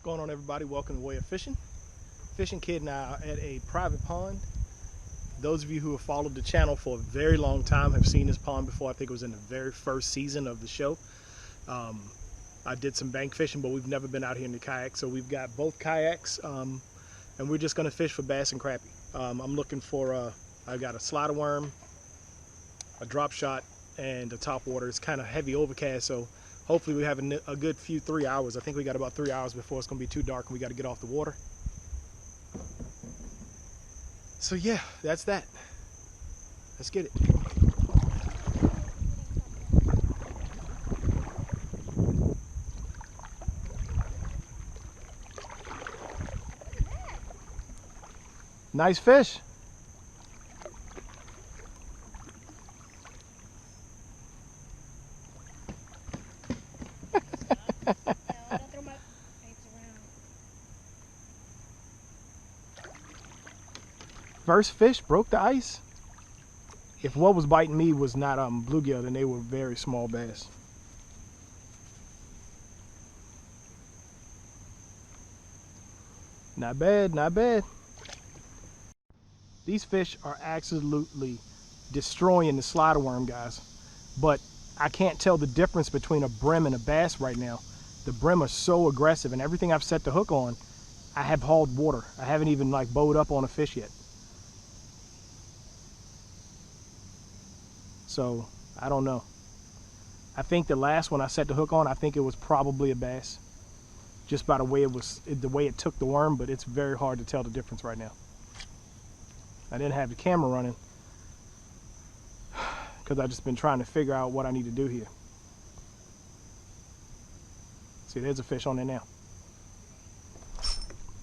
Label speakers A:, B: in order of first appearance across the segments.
A: Going on, everybody? Welcome to Way of Fishing. FishingKid now at a private pond. Those of you who have followed the channel for a very long time have seen this pond before. I think it was in the very first season of the show. I did some bank fishing, but we've never been out here in the kayak. So we've got both kayaks, and we're just going to fish for bass and crappie. I'm looking for, I got a slider worm, a drop shot, and a top water. It's kind of heavy overcast, so hopefully we have a good 3 hours. I think we got about 3 hours before it's going to be too dark and we got to get off the water. So yeah, that's that. Let's get it. Nice fish. First fish broke the ice. If what was biting me was not bluegill, then they were very small bass. Not bad, not bad. These fish are absolutely destroying the slider worm, guys. But I can't tell the difference between a brim and a bass right now. The brim are so aggressive, and everything I've set the hook on, I have hauled water. I haven't even like bowed up on a fish yet. So I don't know. I think the last one I set the hook on, I think it was probably a bass, just by the way it took the worm. But it's very hard to tell the difference right now. I didn't have the camera running because I've just been trying to figure out what I need to do here. See, there's a fish on there now.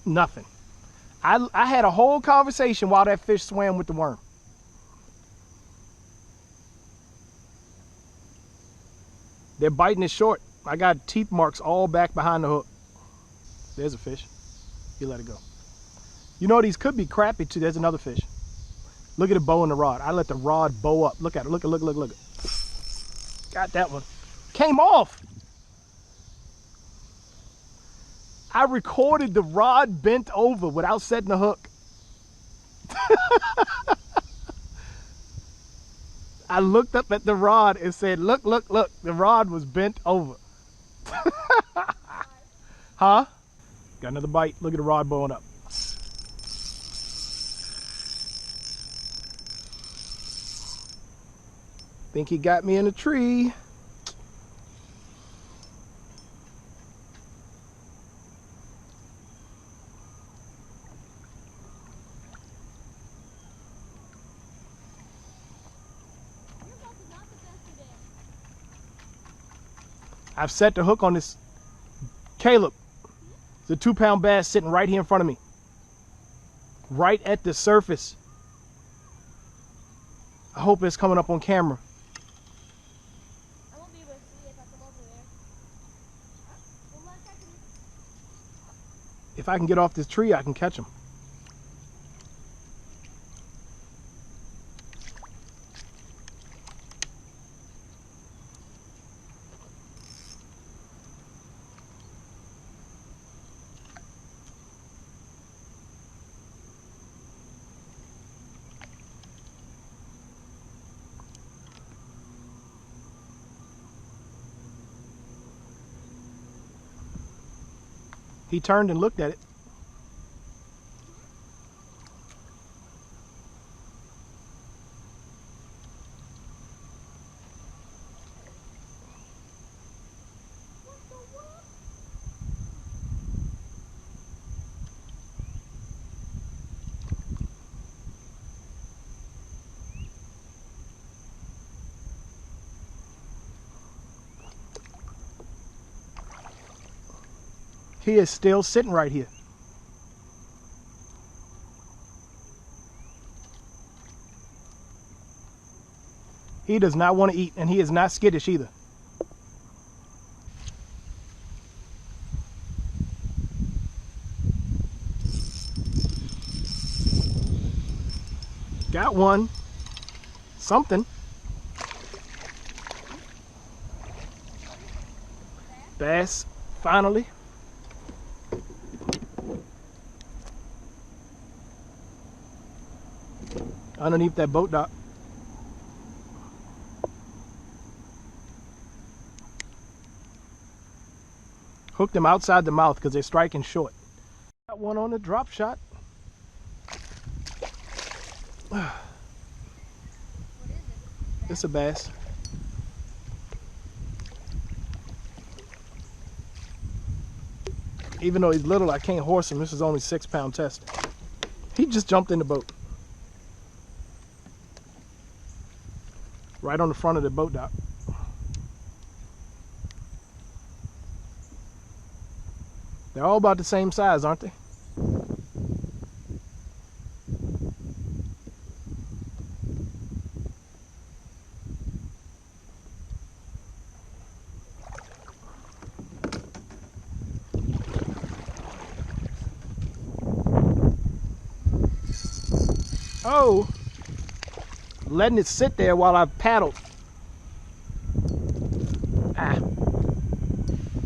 A: Nothing. I had a whole conversation while that fish swam with the worm. They're biting it short. I got teeth marks all back behind the hook. There's a fish. You let it go. You know, these could be crappie too. There's another fish. Look at the bow and the rod. I let the rod bow up. Look at it. Look. Got that one. Came off. I recorded the rod bent over without setting the hook. I looked up at the rod and said, look, the rod was bent over. Huh? Got another bite. Look at the rod bowing up. Think he got me in a tree. I've set the hook on this. Caleb, it's a 2-pound bass sitting right here in front of me. Right at the surface. I hope it's coming up on camera.
B: I won't be able to see if I come over there.
A: If I can get off this tree, I can catch him. He turned and looked at it. He is still sitting right here. He does not want to eat, and he is not skittish either. Got one. Something. Bass, finally. underneath that boat dock. Hook them outside the mouth because they're striking short. Got one on the drop shot.
B: What is it?
A: It's a bass. Even though he's little, I can't horse him. This is only 6-pound test. He just jumped in the boat. Right on the front of the boat dock. They're all about the same size, aren't they? Oh, letting it sit there while I paddled. Ah,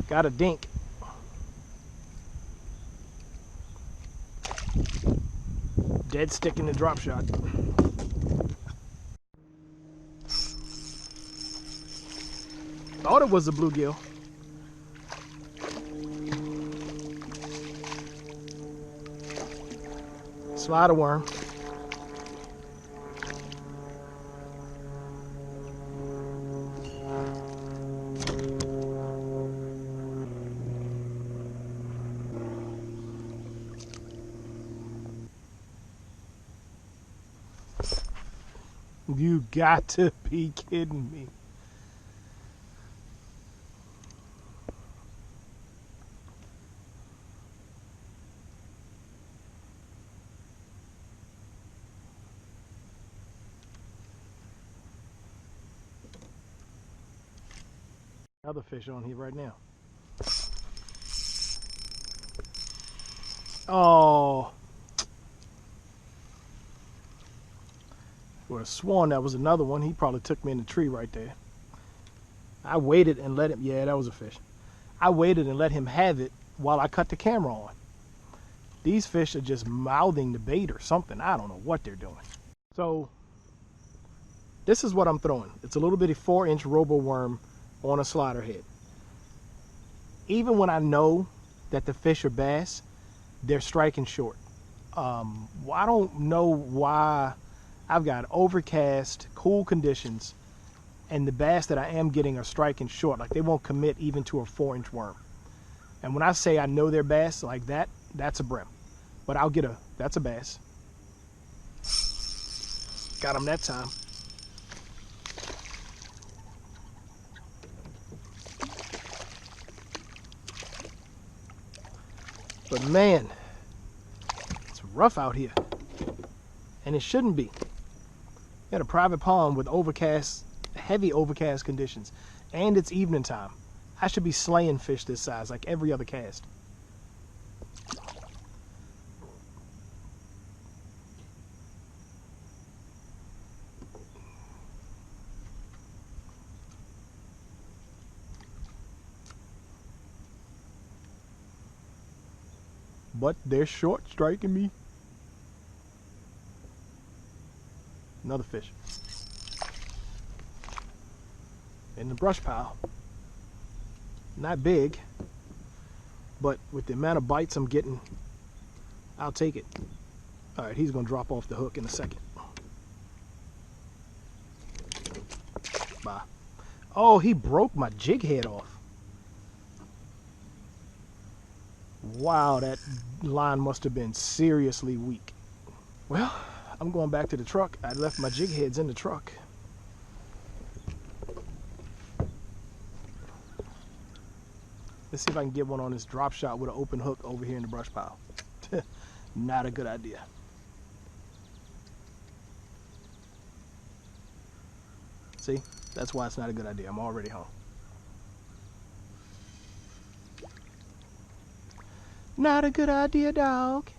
A: got a dink. Dead stick in the drop shot. Thought it was a bluegill. Slider worm. You got to be kidding me. Other fish on here right now. Oh. Would have sworn that was another one. He probably took me in the tree right there. I waited and let him, yeah, that was a fish. I waited and let him have it while I cut the camera on. These fish are just mouthing the bait or something. I don't know what they're doing. So, this is what I'm throwing. It's a little bitty 4-inch robo worm on a slider head. Even when I know that the fish are bass, they're striking short. I don't know why. I've got overcast, cool conditions, and the bass that I am getting are striking short. Like they won't commit even to a 4-inch worm. And when I say I know they're bass like that, that's a brim. But I'll get that's a bass. Got him that time. But man, it's rough out here. And it shouldn't be. Got a private pond with overcast, heavy overcast conditions, and it's evening time. I should be slaying fish this size like every other cast. But they're short striking me. Another fish. In the brush pile. Not big, but with the amount of bites I'm getting, I'll take it. Alright, he's going to drop off the hook in a second. Bye. Oh, he broke my jig head off. Wow, that line must have been seriously weak. Well, I'm going back to the truck. I left my jig heads in the truck. Let's see if I can get one on this drop shot with an open hook over here in the brush pile. Not a good idea. See, that's why it's not a good idea. I'm already home. Not a good idea, dog.